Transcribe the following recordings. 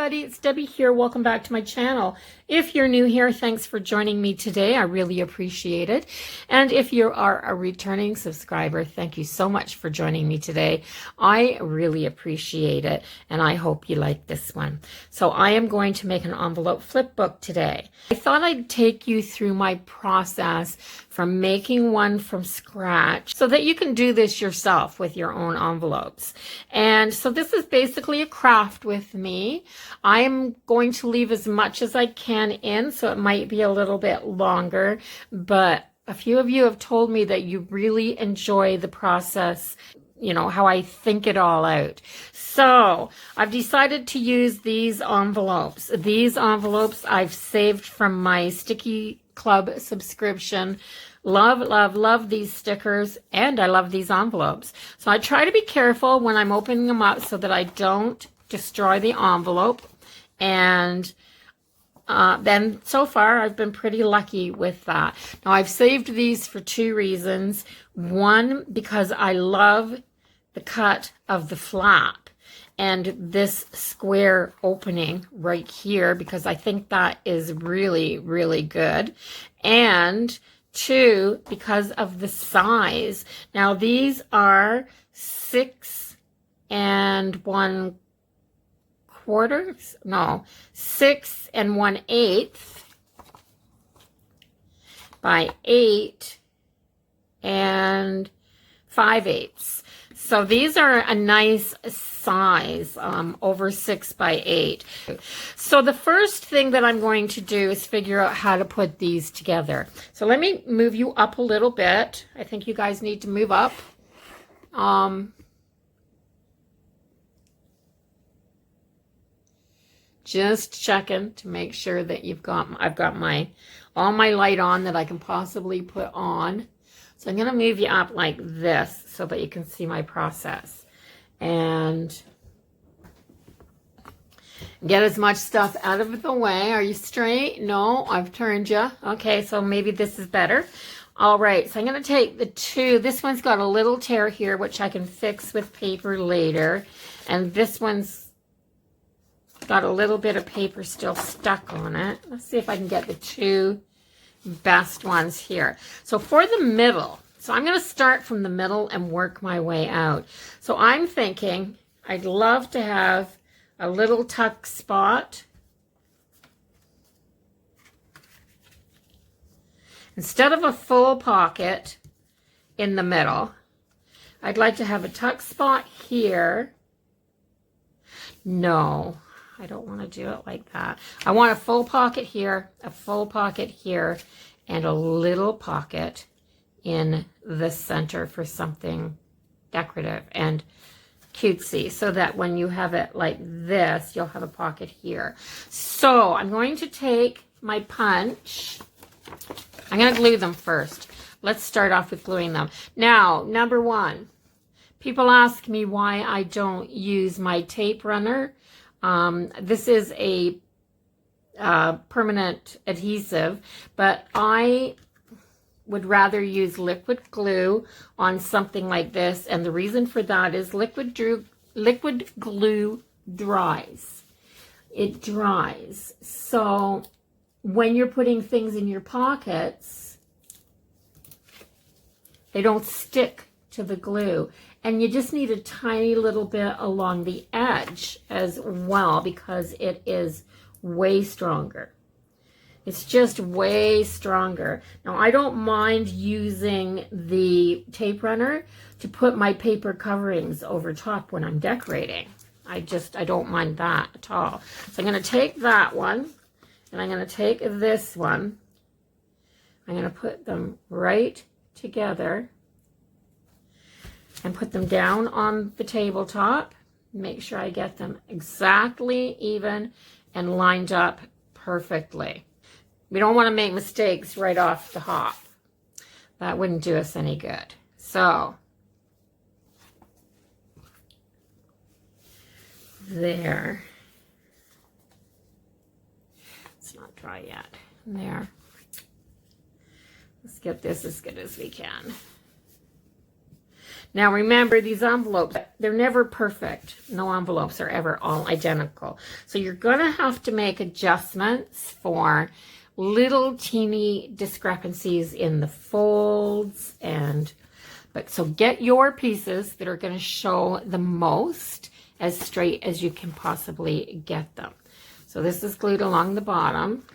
everybody, it's Debbie here. Welcome back to my channel. If you're new here, thanks for joining me today. I really appreciate it. And if you are a returning subscriber, thank you so much for joining me today. I really appreciate it, and I hope you like this one. So I am going to make an envelope flip book today. I thought I'd take you through my process from making one from scratch so that you can do this yourself with your own envelopes. And so this is basically a craft with me. I'm going to leave as much as I can in, so it might be a little bit longer, but a few of you have told me that you really enjoy the process, you know, how I think it all out. So I've decided to use these envelopes. These envelopes I've saved from my Sticky Club subscription. Love, love, love these stickers, and I love these envelopes. So I try to be careful when I'm opening them up so that I don't destroy the envelope. And then so far I've been pretty lucky with that. Now I've saved these for two reasons. One, because I love the cut of the flap and this square opening right here, because I think that is really, really good. And two, because of the size. Now these are 6 1/4, 6 1/8 by 8 5/8. So these are a nice size, over 6 by 8. So the first thing that I'm going to do is figure out how to put these together. So let me move you up a little bit. I think you guys need to move up. Just checking to make sure that I've got all my light on that I can possibly put on. So I'm going to move you up like this so that you can see my process. And get as much stuff out of the way. Are you straight? No, I've turned you. Okay, so maybe this is better. All right, so I'm going to take the two. This one's got a little tear here, which I can fix with paper later. And this one's got a little bit of paper still stuck on it. Let's see if I can get the two best ones here. So for the middle, so I'm going to start from the middle and work my way out. So I'm thinking I'd love to have a little tuck spot. Instead of a full pocket in the middle, I'd like to have a tuck spot here. No, I don't want to do it like that. I want a full pocket here, a full pocket here, and a little pocket in the center for something decorative and cutesy, so that when you have it like this, you'll have a pocket here. So I'm going to take my punch. I'm going to glue them first. Let's start off with gluing them. Now, number one, people ask me why I don't use my tape runner. This is a permanent adhesive, but I would rather use liquid glue on something like this, and the reason for that is liquid glue dries. It dries. So when you're putting things in your pockets, they don't stick to the glue. And you just need a tiny little bit along the edge as well, because it is way stronger. It's just way stronger. Now, I don't mind using the tape runner to put my paper coverings over top when I'm decorating. I don't mind that at all. So I'm going to take that one, and I'm going to take this one. I'm going to put them right together and put them down on the tabletop. Make sure I get them exactly even and lined up perfectly. We don't want to make mistakes right off the hop. That wouldn't do us any good. So, there. It's not dry yet. There. Let's get this as good as we can. Now remember, these envelopes, they're never perfect. No envelopes are ever all identical. So you're going to have to make adjustments for little teeny discrepancies in the folds. So get your pieces that are going to show the most as straight as you can possibly get them. So this is glued along the bottom.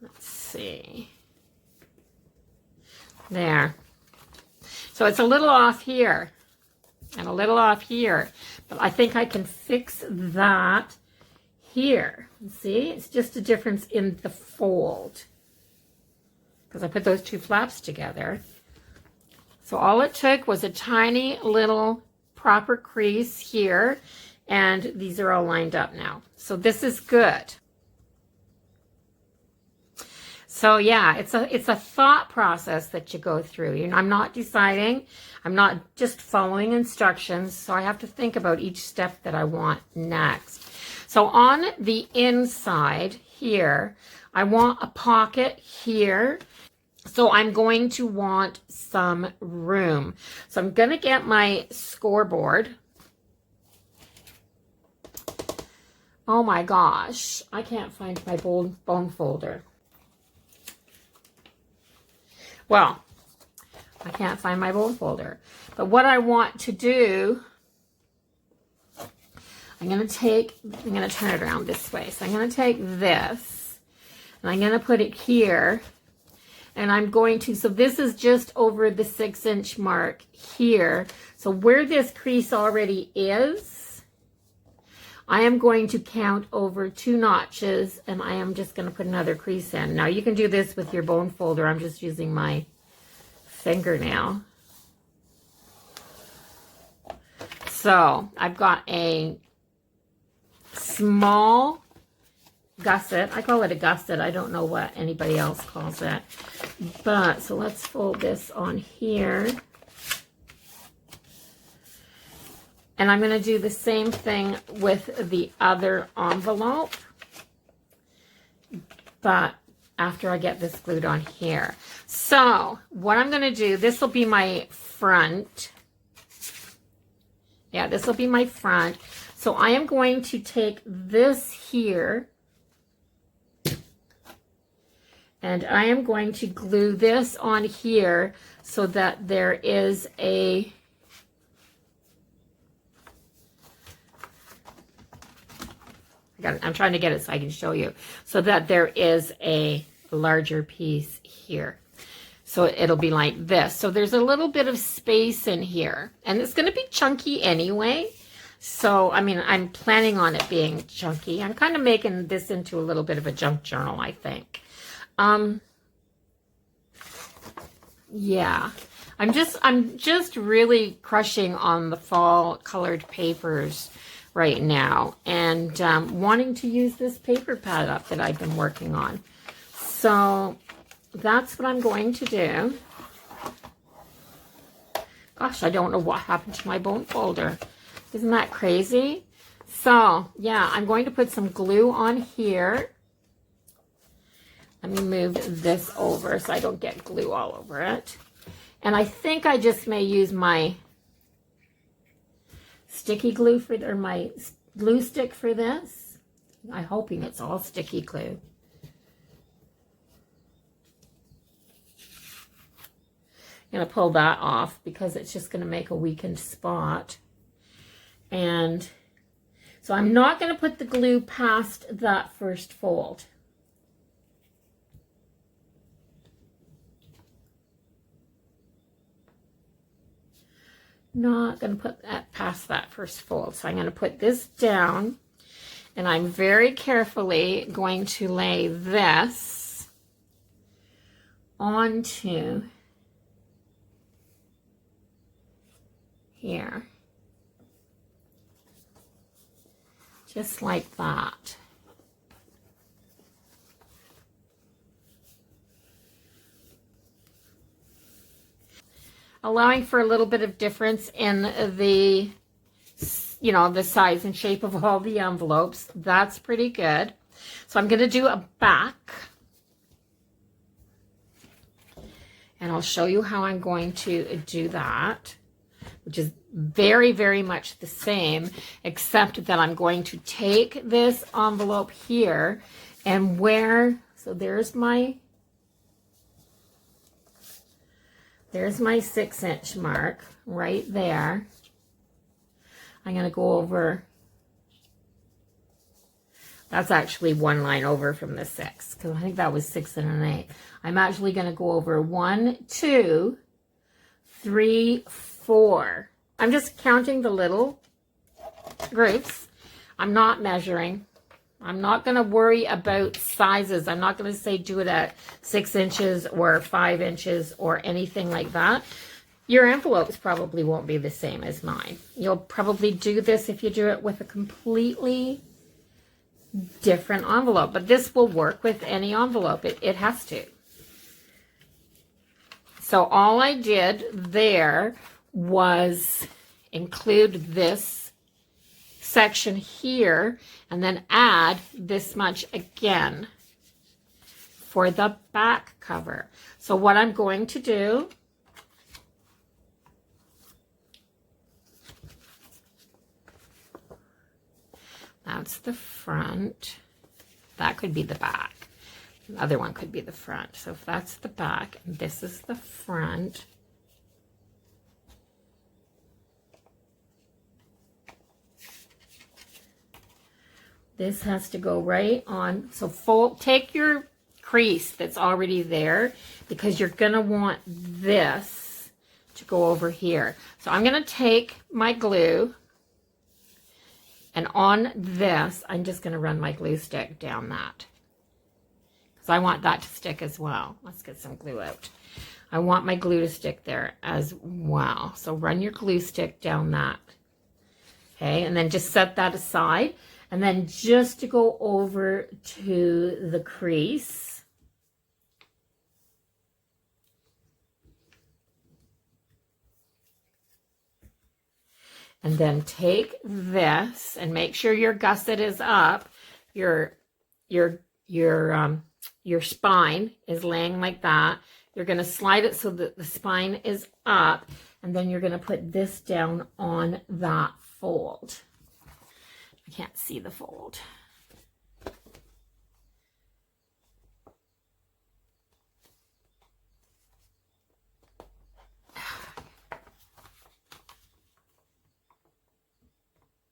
Let's see. There. So it's a little off here and a little off here, but I think I can fix that here. See, it's just a difference in the fold because I put those two flaps together. So all it took was a tiny little proper crease here, and these are all lined up now. So this is good. So yeah, it's a thought process that you go through. You know, I'm not deciding. I'm not just following instructions. So I have to think about each step that I want next. So on the inside here, I want a pocket here. So I'm going to want some room. So I'm going to get my scoreboard. Oh my gosh, I can't find my bone folder. Well, I can't find my bone folder. But what I want to do, I'm going to turn it around this way. So I'm going to take this, and I'm going to put it here. And I'm going to, so this is just over the 6-inch mark here. So where this crease already is, I am going to count over 2 notches, and I am just going to put another crease in. Now you can do this with your bone folder. I'm just using my fingernail. So I've got a small gusset. I call it a gusset. I don't know what anybody else calls it. But, so let's fold this on here. And I'm going to do the same thing with the other envelope, but after I get this glued on here. So what I'm going to do, this will be my front. Yeah, this will be my front. So I am going to take this here, and I am going to glue this on here so that there is a I'm trying to get it so I can show you, so that there is a larger piece here. So it'll be like this. So there's a little bit of space in here, and it's going to be chunky anyway. So, I mean, I'm planning on it being chunky. I'm kind of making this into a little bit of a junk journal, I think. Yeah, I'm just really crushing on the fall colored papers right now, and wanting to use this paper pad up that I've been working on. So that's what I'm going to do. Gosh, I don't know what happened to my bone folder. Isn't that crazy? So yeah, I'm going to put some glue on here. Let me move this over so I don't get glue all over it. And I think I just may use my sticky glue or my glue stick for this. I'm hoping it's all sticky glue. I'm going to pull that off because it's just going to make a weakened spot. And so I'm not going to put the glue past that first fold. Not going to put that past that first fold. So I'm going to put this down, and I'm very carefully going to lay this onto here. Just like that. Allowing for a little bit of difference in the you know, the size and shape of all the envelopes. That's pretty good. So I'm going to do a back. And I'll show you how I'm going to do that, which is very, very much the same, except that I'm going to take this envelope here and so there's my 6-inch mark right there. I'm going to go over, that's actually one line over from the 6, because I think that was 6 and an 8. I'm actually going to go over 1, 2, 3, 4. I'm just counting the little groups. I'm not measuring. I'm not going to worry about sizes. I'm not going to say do it at 6 inches or 5 inches or anything like that. Your envelopes probably won't be the same as mine. You'll probably do this if you do it with a completely different envelope, but this will work with any envelope. It has to. So all I did there was include this section here and then add this much again for the back cover. So what I'm going to do, that's the front. That could be the back. The other one could be the front. So if that's the back and this is the front, this has to go right on. So take your crease that's already there, because you're going to want this to go over here. So I'm going to take my glue, and on this, I'm just going to run my glue stick down that, because I want that to stick as well. Let's get some glue out. I want my glue to stick there as well. So run your glue stick down that. Okay, and then just set that aside. And then just to go over to the crease, and then take this and make sure your gusset is up. Your spine is laying like that. You're going to slide it so that the spine is up, and then you're going to put this down on that fold. I can't see the fold.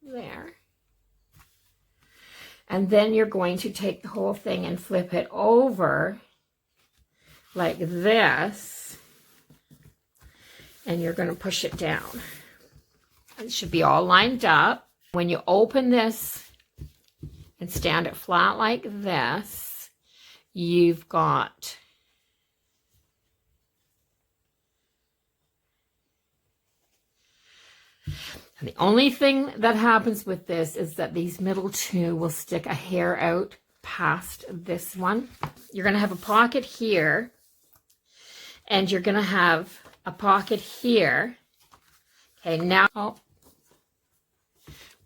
There. And then you're going to take the whole thing and flip it over like this, and you're going to push it down. It should be all lined up. When you open this and stand it flat like this, you've got and the only thing that happens with this is that these middle two will stick a hair out past this one. You're going to have a pocket here, and you're going to have a pocket here. Okay, now,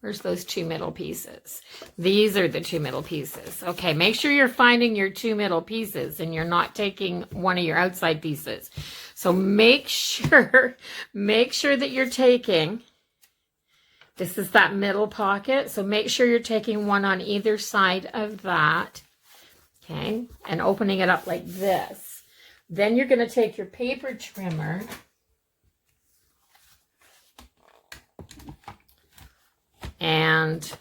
where's those two middle pieces? These are the two middle pieces. Okay, make sure you're finding your two middle pieces and you're not taking one of your outside pieces. So make sure that you're taking, this is that middle pocket, so make sure you're taking one on either side of that, okay, and opening it up like this. Then you're going to take your paper trimmer and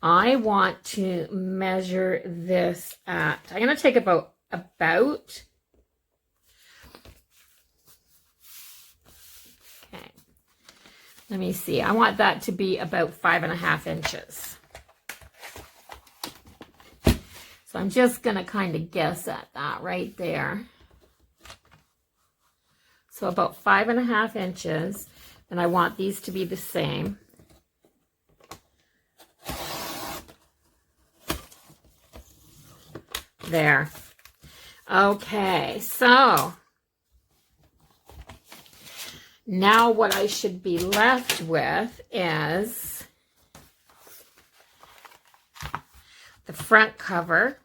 I want to measure this at, I'm going to take about, okay, let me see. I want that to be about 5.5 inches. So I'm just going to kind of guess at that right there. So about 5.5 inches, and I want these to be the same. There. Okay, so Now what I should be left with is the front cover.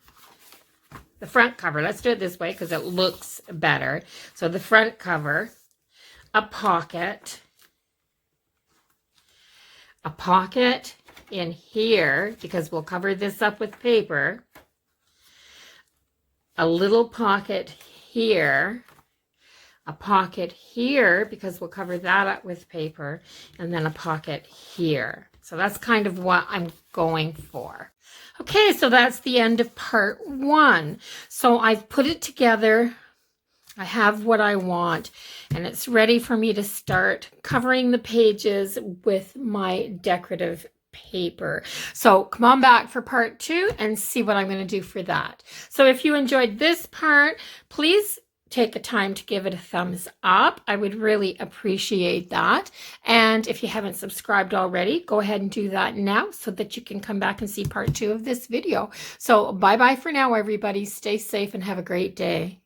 The front cover, let's do it this way because it looks better. So the front cover, a pocket in here because we'll cover this up with paper, a little pocket here, a pocket here because we'll cover that up with paper, and then a pocket here. So that's kind of what I'm going for. Okay, so that's the end of part 1. So I've put it together. I have what I want, and it's ready for me to start covering the pages with my decorative paper. So come on back for part 2 and see what I'm going to do for that. So if you enjoyed this part, please take the time to give it a thumbs up. I would really appreciate that. And if you haven't subscribed already, go ahead and do that now so that you can come back and see part 2 of this video. So bye-bye for now, everybody. Stay safe and have a great day.